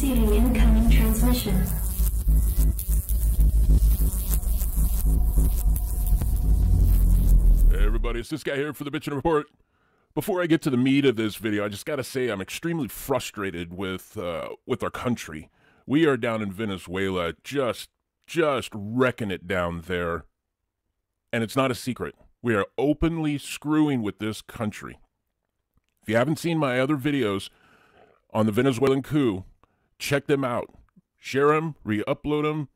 Receiving incoming transmission. Hey everybody, it's this guy here for the Bitchin' Report. Before I get to the meat of this video, I just gotta say I'm extremely frustrated with our country. We are down in Venezuela, just wrecking it down there. And it's not a secret. We are openly screwing with this country. If you haven't seen my other videos on the Venezuelan coup, check them out. Share them, re-upload them.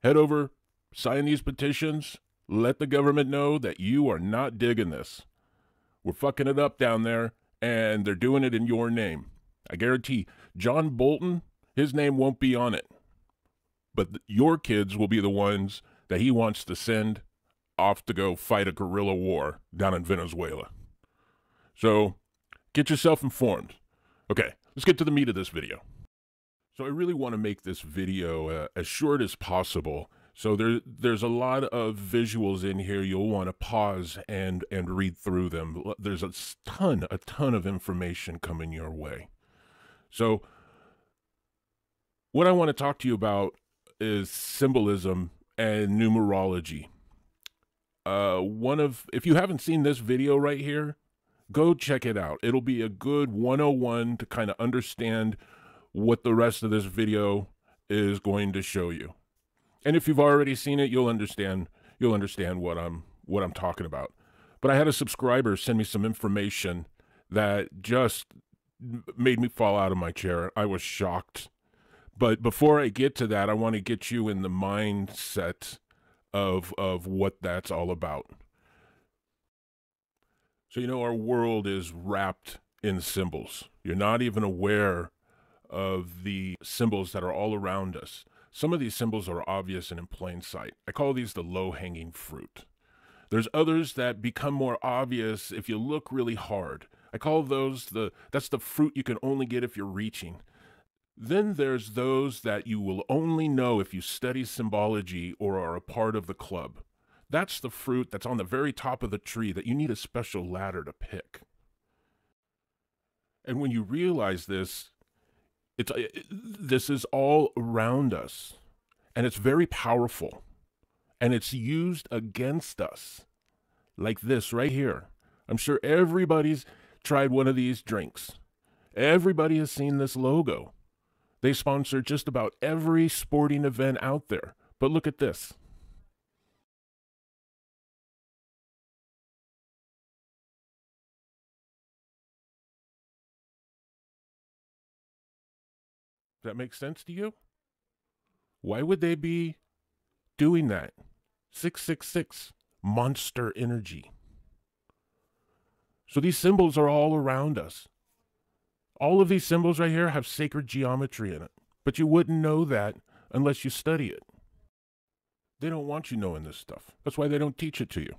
Head over, sign these petitions. Let the government know that you are not digging this. We're fucking it up down there, and they're doing it in your name. I guarantee John Bolton, his name won't be on it. But your kids will be the ones that he wants to send off to go fight a guerrilla war down in Venezuela. So, get yourself informed. Okay, let's get to the meat of this video. So I really want to make this video as short as possible. So there's a lot of visuals in here. You'll want to pause and read through them. There's a ton of information coming your way. So what I want to talk to you about is symbolism and numerology. If you haven't seen this video right here, go check it out. It'll be a good 101 to kind of understand what the rest of this video is going to show you. And if you've already seen it, you'll understand what I'm talking about. But I had a subscriber send me some information that just made me fall out of my chair. I was shocked. But before I get to that, I want to get you in the mindset of what that's all about. So, you know, our world is wrapped in symbols. You're not even aware of the symbols that are all around us. Some of these symbols are obvious and in plain sight. I call these the low-hanging fruit. There's others that become more obvious if you look really hard. I call those that's the fruit you can only get if you're reaching. Then there's those that you will only know if you study symbology or are a part of the club. That's the fruit that's on the very top of the tree that you need a special ladder to pick. And when you realize this, this is all around us, and it's very powerful, and it's used against us, like this right here. I'm sure everybody's tried one of these drinks. Everybody has seen this logo. They sponsor just about every sporting event out there. But look at this. Does that make sense to you? Why would they be doing that? 666, monster energy. So these symbols are all around us. All of these symbols right here have sacred geometry in it, but you wouldn't know that unless you study it. They don't want you knowing this stuff. That's why they don't teach it to you.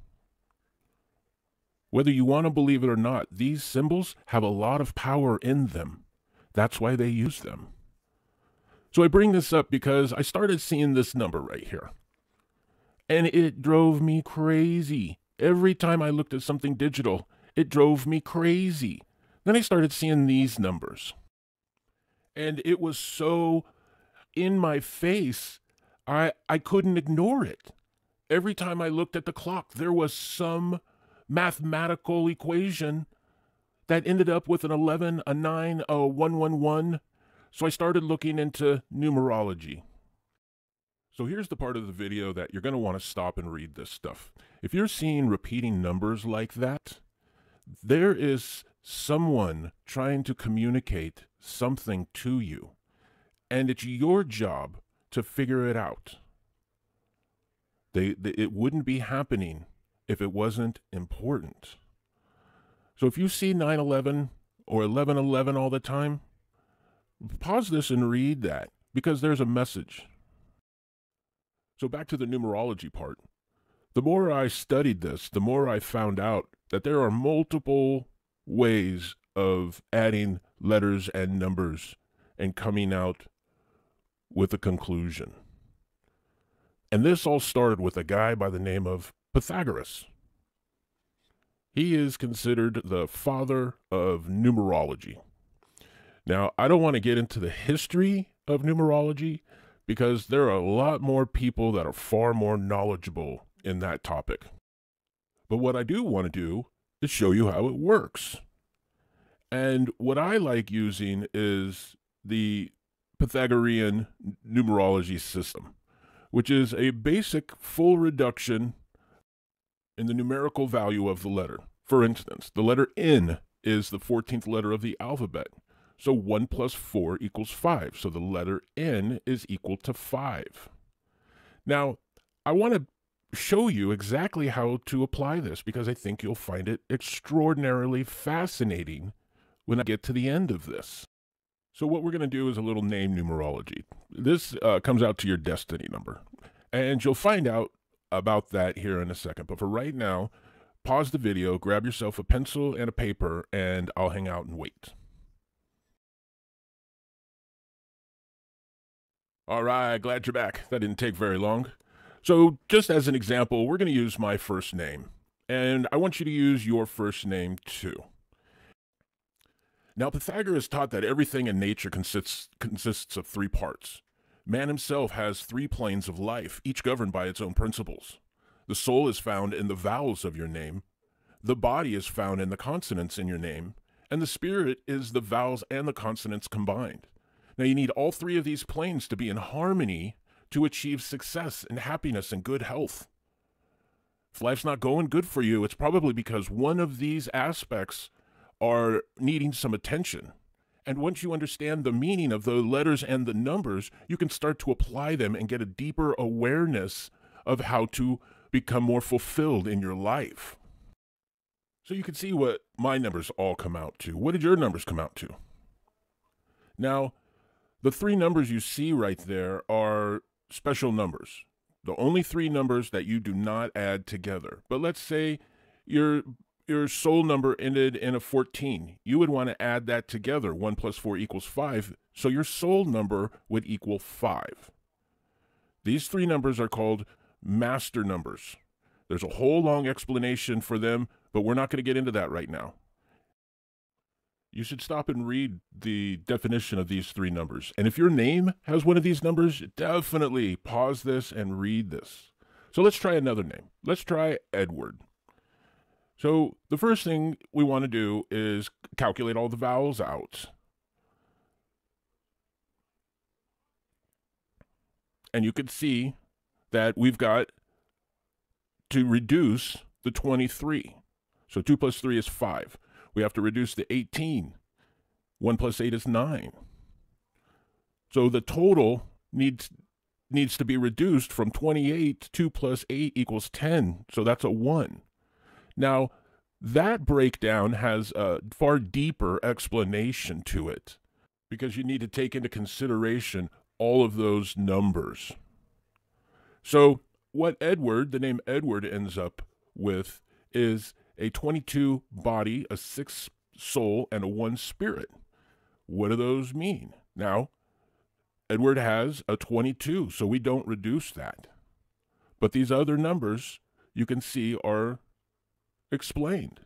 Whether you want to believe it or not, these symbols have a lot of power in them. That's why they use them. So I bring this up because I started seeing this number right here. And it drove me crazy. Every time I looked at something digital, it drove me crazy. Then I started seeing these numbers. And it was so in my face, I couldn't ignore it. Every time I looked at the clock, there was some mathematical equation that ended up with an 11, a 9, a 111. So I started looking into numerology. So here's the part of the video that you're going to want to stop and read this stuff. If you're seeing repeating numbers like that, there is someone trying to communicate something to you, and it's your job to figure it out. It wouldn't be happening if it wasn't important. So if you see 9/11 or 11/11 all the time, pause this and read that, because there's a message. So back to the numerology part. The more I studied this, the more I found out that there are multiple ways of adding letters and numbers and coming out with a conclusion. And this all started with a guy by the name of Pythagoras. He is considered the father of numerology. Now, I don't want to get into the history of numerology because there are a lot more people that are far more knowledgeable in that topic. But what I do want to do is show you how it works. And what I like using is the Pythagorean numerology system, which is a basic full reduction in the numerical value of the letter. For instance, the letter N is the 14th letter of the alphabet. So 1 plus 4 equals 5. So the letter N is equal to 5. Now, I want to show you exactly how to apply this because I think you'll find it extraordinarily fascinating when I get to the end of this. So what we're going to do is a little name numerology. This comes out to your destiny number, and you'll find out about that here in a second. But for right now, pause the video, grab yourself a pencil and a paper, and I'll hang out and wait. All right, glad you're back. That didn't take very long. So just as an example, we're going to use my first name, and I want you to use your first name too. Now, Pythagoras taught that everything in nature consists of 3 parts. Man himself has 3 planes of life, each governed by its own principles. The soul is found in the vowels of your name, the body is found in the consonants in your name, and the spirit is the vowels and the consonants combined. Now, you need all 3 of these planes to be in harmony to achieve success and happiness and good health. If life's not going good for you, it's probably because one of these aspects are needing some attention. And once you understand the meaning of the letters and the numbers, you can start to apply them and get a deeper awareness of how to become more fulfilled in your life. So you can see what my numbers all come out to. What did your numbers come out to? Now, the 3 numbers you see right there are special numbers. The only 3 numbers that you do not add together. But let's say your soul number ended in a 14. You would want to add that together. 1 plus 4 equals 5. So your soul number would equal 5. These 3 numbers are called master numbers. There's a whole long explanation for them, but we're not going to get into that right now. You should stop and read the definition of these 3 numbers. And if your name has one of these numbers, definitely pause this and read this. So let's try another name. Let's try Edward. So the first thing we want to do is calculate all the vowels out. And you can see that we've got to reduce the 23. So 2 plus 3 is 5. We have to reduce the 18. 1 plus 8 is 9. So the total needs to be reduced from 28. 2 plus 8 equals 10. So that's a 1. Now, that breakdown has a far deeper explanation to it because you need to take into consideration all of those numbers. So what Edward, the name Edward, ends up with is a 22 body, a 6 soul, and a 1 spirit. What do those mean? Now, Edward has a 22, so we don't reduce that. But these other numbers, you can see, are explained.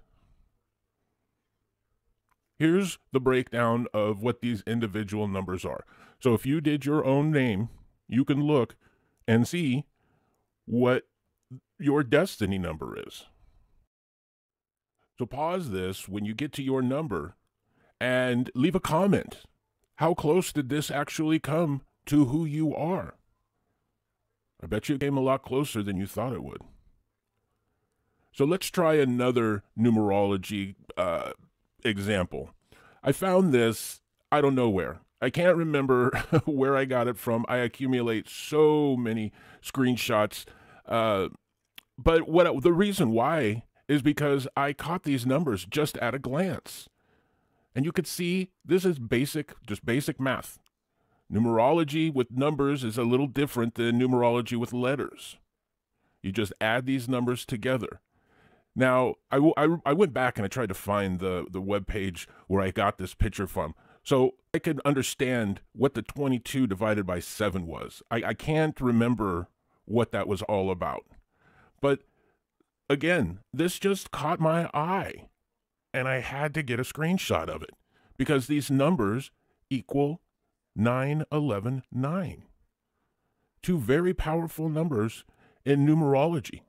Here's the breakdown of what these individual numbers are. So if you did your own name, you can look and see what your destiny number is. So pause this when you get to your number and leave a comment. How close did this actually come to who you are? I bet you it came a lot closer than you thought it would. So let's try another numerology example. I found this, I don't know where. I can't remember where I got it from. I accumulate so many screenshots. But the reason why is because I caught these numbers just at a glance. And you could see this is just basic math. Numerology with numbers is a little different than numerology with letters. You just add these numbers together. Now, I went back and I tried to find the web page where I got this picture from, so I could understand what the 22 divided by 7 was. I can't remember what that was all about. But again, this just caught my eye, and I had to get a screenshot of it because these numbers equal 911-9. Two very powerful numbers in numerology.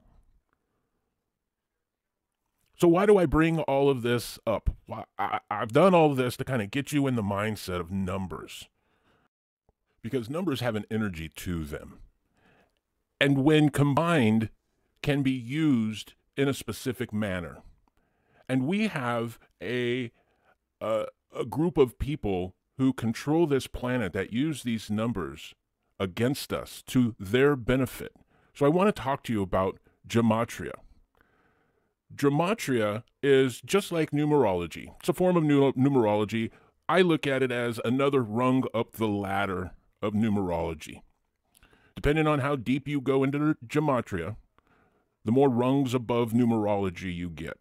So why do I bring all of this up? Well, I've done all of this to kind of get you in the mindset of numbers. Because numbers have an energy to them. And when combined, can be used in a specific manner. And we have a group of people who control this planet that use these numbers against us to their benefit. So I want to talk to you about gematria. Gematria is just like numerology. It's a form of numerology. I look at it as another rung up the ladder of numerology. Depending on how deep you go into gematria, the more rungs above numerology you get.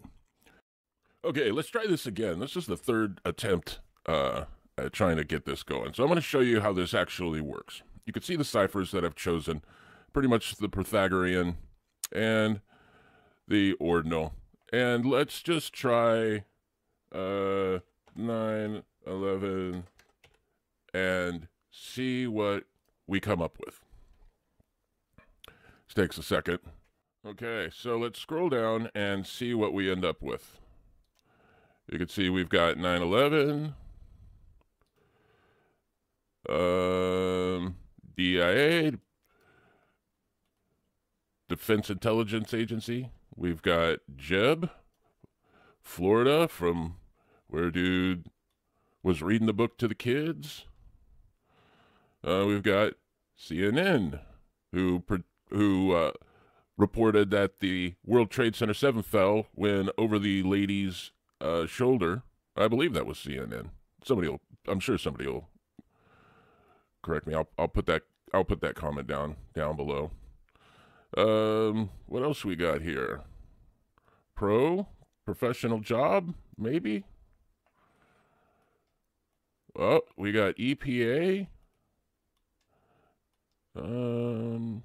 Okay, let's try this again. This is the third attempt at trying to get this going. So I'm going to show you how this actually works. You can see the ciphers that I've chosen, pretty much the Pythagorean and the ordinal. And let's just try 9, 11, and see what we come up with. This takes a second. Okay, so let's scroll down and see what we end up with. You can see we've got 911, DIA, Defense Intelligence Agency. We've got Jeb, Florida, from where dude was reading the book to the kids. We've got CNN, who reported that the World Trade Center 7 fell when over the lady's shoulder. I believe that was CNN. I'm sure somebody will correct me. I'll put that comment down below. What else we got here? Professional job, maybe. Well, we got EPA. All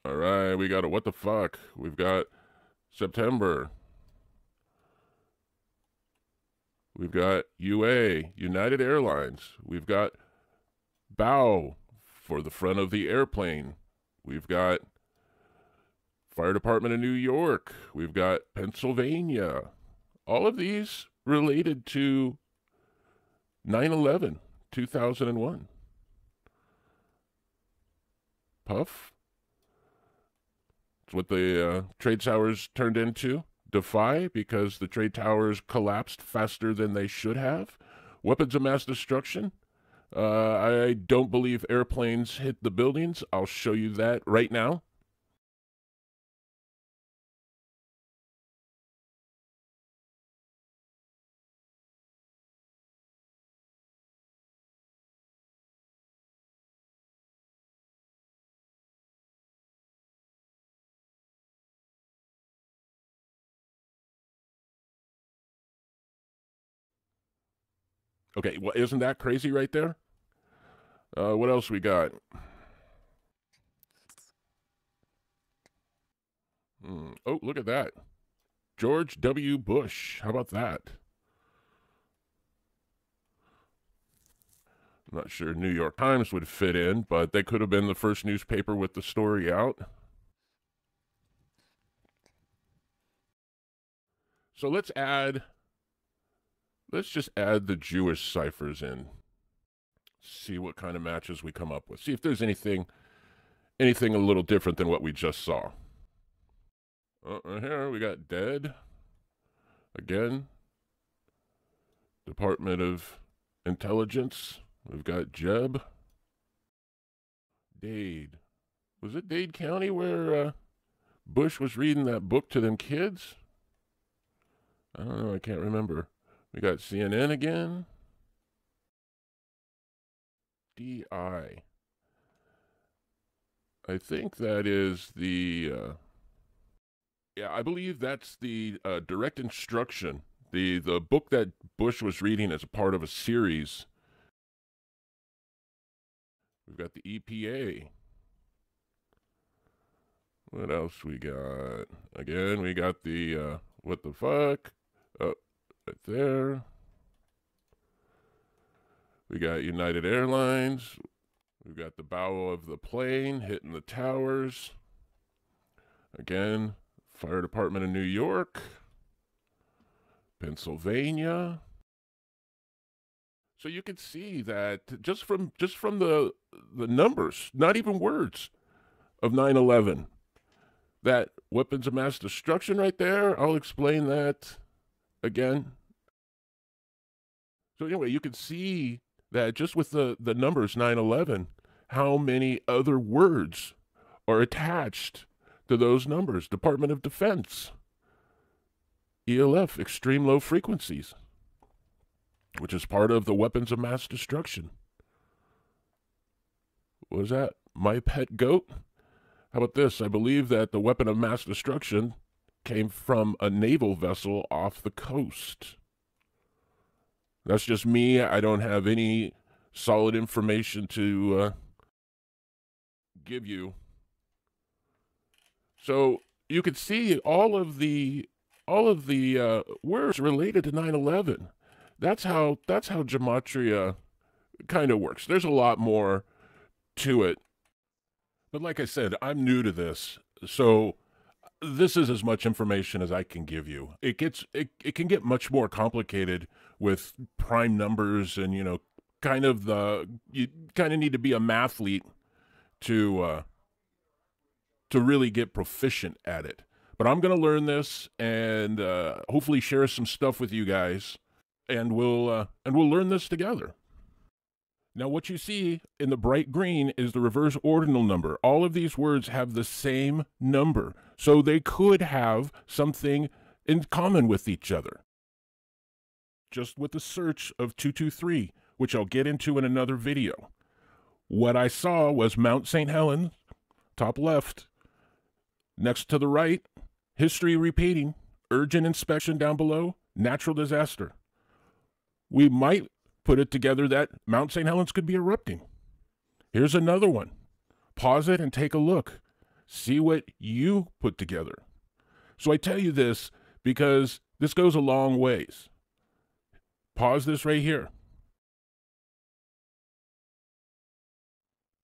right, we got a what the fuck. We've got September. We've got UA, United Airlines. We've got bow for the front of the airplane. We've got Fire Department of New York. We've got Pennsylvania. All of these related to 9/11, 2001. Puff. It's what the trade towers turned into. Defy, because the trade towers collapsed faster than they should have. Weapons of mass destruction. I don't believe airplanes hit the buildings. I'll show you that right now. Okay, well, isn't that crazy right there? What else we got? Oh, look at that. George W. Bush. How about that? I'm not sure New York Times would fit in, but they could have been the first newspaper with the story out. So let's just add the Jewish ciphers in. See what kind of matches we come up with. See if there's anything a little different than what we just saw. Here we got dead. Again. Department of Intelligence. We've got Jeb. Dade. Was it Dade County where Bush was reading that book to them kids? I don't know. I can't remember. We got CNN again. DI. I think that is the... yeah, I believe that's the direct instruction. The book that Bush was reading as a part of a series. We've got the EPA. What else we got? Again, we got the what the fuck? Oh, right there. We got United Airlines. We've got the bow of the plane hitting the towers. Again, Fire Department of New York, Pennsylvania. So you can see that just from the numbers, not even words, of 9/11, that weapons of mass destruction right there, I'll explain that again. So anyway, you can see that just with the numbers 9/11, how many other words are attached to those numbers. Department of Defense, ELF, extreme low frequencies, which is part of the weapons of mass destruction. What was that? My pet goat? How about this? I believe that the weapon of mass destruction came from a naval vessel off the coast. That's just me. I don't have any solid information to give you. So you could see all of the words related to 9/11. That's how gematria kind of works. There's a lot more to it. But like I said, I'm new to this, so this is as much information as I can give you. It can get much more complicated with prime numbers, and you kind of need to be a mathlete to really get proficient at it. But I'm gonna learn this and hopefully share some stuff with you guys, and we'll learn this together. Now, what you see in the bright green is the reverse ordinal number. All of these words have the same number, so they could have something in common with each other. Just with the search of 223, which I'll get into in another video. What I saw was Mount St. Helens, top left. Next to the right, history repeating, urgent inspection down below, natural disaster. We might put it together that Mount St. Helens could be erupting. Here's another one. Pause it and take a look. See what you put together. So I tell you this because this goes a long ways. Pause this right here.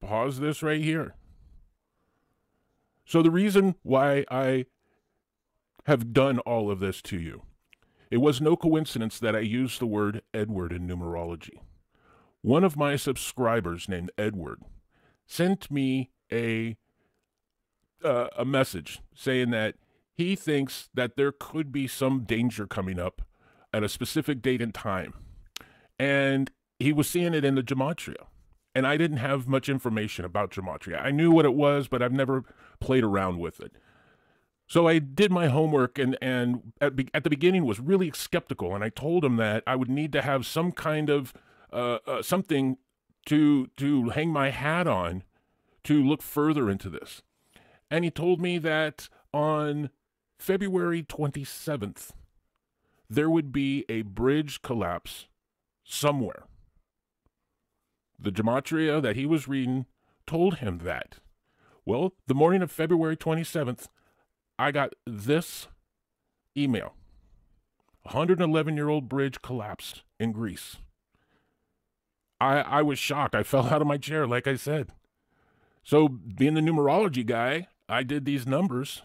Pause this right here. So the reason why I have done all of this to you, it was no coincidence that I used the word Edward in numerology. One of my subscribers named Edward sent me a message saying that he thinks that there could be some danger coming up at a specific date and time. And he was seeing it in the gematria. And I didn't have much information about gematria. I knew what it was, but I've never played around with it. So I did my homework and at the beginning was really skeptical. And I told him that I would need to have some kind of something to hang my hat on to look further into this. And he told me that on February 27th, there would be a bridge collapse somewhere. The gematria that he was reading told him that. Well, the morning of February 27th, I got this email. A 111-year-old bridge collapsed in Greece. I was shocked. I fell out of my chair, like I said. So being the numerology guy, I did these numbers.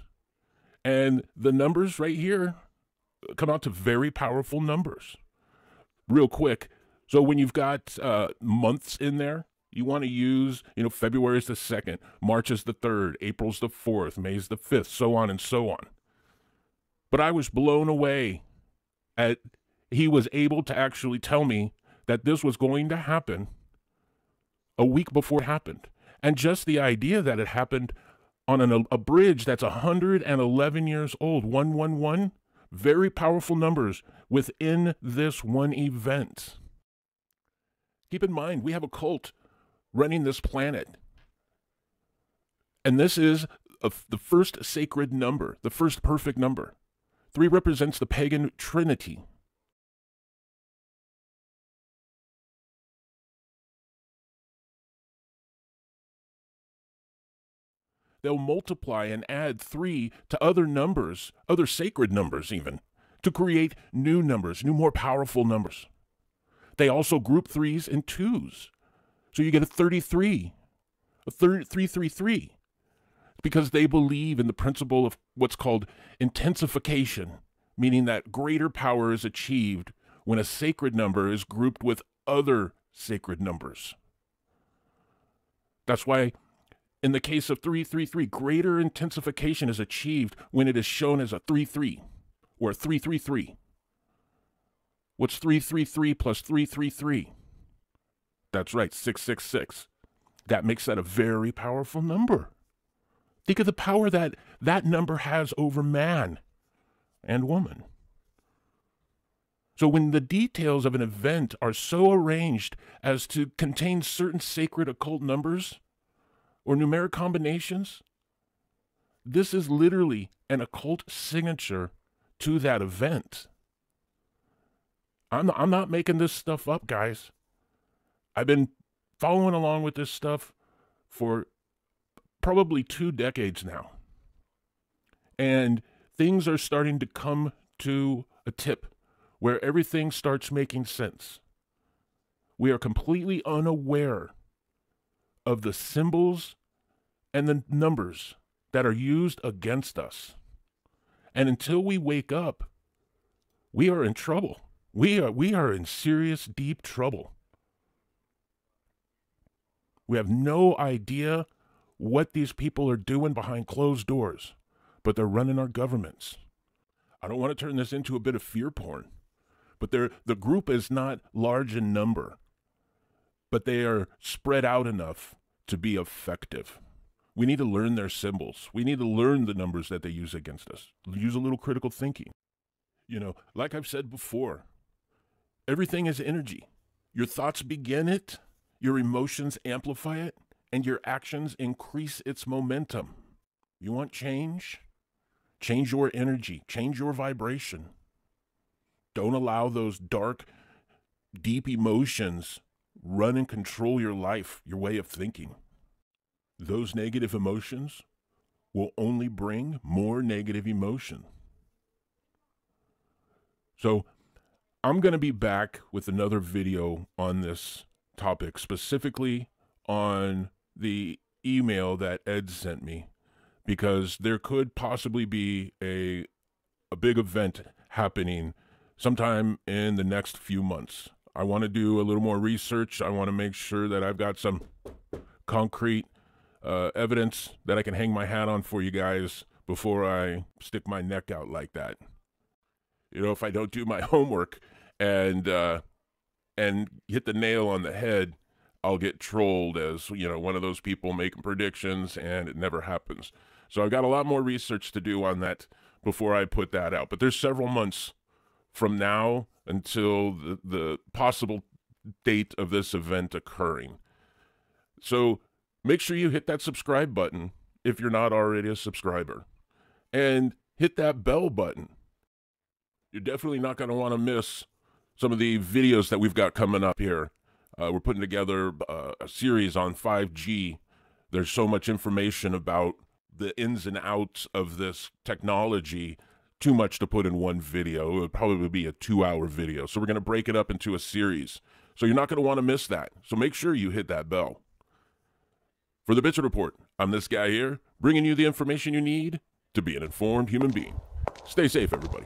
And the numbers right here come out to very powerful numbers. Real quick. So when you've got months in there, you want to use, February is the 2nd, March is the 3rd, April's the 4th, May's the 5th, so on and so on. But I was blown away at he was able to actually tell me that this was going to happen a week before it happened. And just the idea that it happened on a bridge that's 111 years old, 111, very powerful numbers within this one event. Keep in mind, we have a cult running this planet. And this is the first sacred number, the first perfect number. 3 represents the pagan trinity. They'll multiply and add 3 to other numbers, other sacred numbers even, to create new numbers, new more powerful numbers. They also group 3s and 2s. So you get a 33, a 333, because they believe in the principle of what's called intensification, meaning that greater power is achieved when a sacred number is grouped with other sacred numbers. That's why in the case of 333, greater intensification is achieved when it is shown as a 3-3 or a 333. What's 333 plus 333? That's right, 666. That makes that a very powerful number. Think of the power that that number has over man and woman. So when the details of an event are so arranged as to contain certain sacred occult numbers or numeric combinations, this is literally an occult signature to that event. I'm not making this stuff up, guys. I've been following along with this stuff for probably 2 decades now. And things are starting to come to a tip where everything starts making sense. We are completely unaware of the symbols and the numbers that are used against us. And until we wake up, we are in trouble. We are in serious, deep trouble. We have no idea what these people are doing behind closed doors, but they're running our governments. I don't want to turn this into a bit of fear porn, but the group is not large in number, but they are spread out enough to be effective. We need to learn their symbols. We need to learn the numbers that they use against us. Use a little critical thinking. You know, like I've said before, everything is energy. Your thoughts begin it, your emotions amplify it, and your actions increase its momentum. You want change? Change your energy. Change your vibration. Don't allow those dark, deep emotions run and control your life, your way of thinking. Those negative emotions will only bring more negative emotion. So I'm going to be back with another video on this topic, specifically on the email that Ed sent me, because there could possibly be a big event happening sometime in the next few months. I want to do a little more research. I want to make sure that I've got some concrete evidence that I can hang my hat on for you guys before I stick my neck out like that. You know, if I don't do my homework and hit the nail on the head, I'll get trolled as, you know, one of those people making predictions and it never happens. So I've got a lot more research to do on that before I put that out. But there's several months from now until the possible date of this event occurring. So make sure you hit that subscribe button if you're not already a subscriber. And hit that bell button. You're definitely not going to want to miss some of the videos that we've got coming up here. We're putting together a series on 5G. There's so much information about the ins and outs of this technology, too much to put in one video. It would probably be a 2-hour video. So we're going to break it up into a series. So you're not going to want to miss that. So make sure you hit that bell. For the Bitchin' Report, I'm this guy here, bringing you the information you need to be an informed human being. Stay safe, everybody.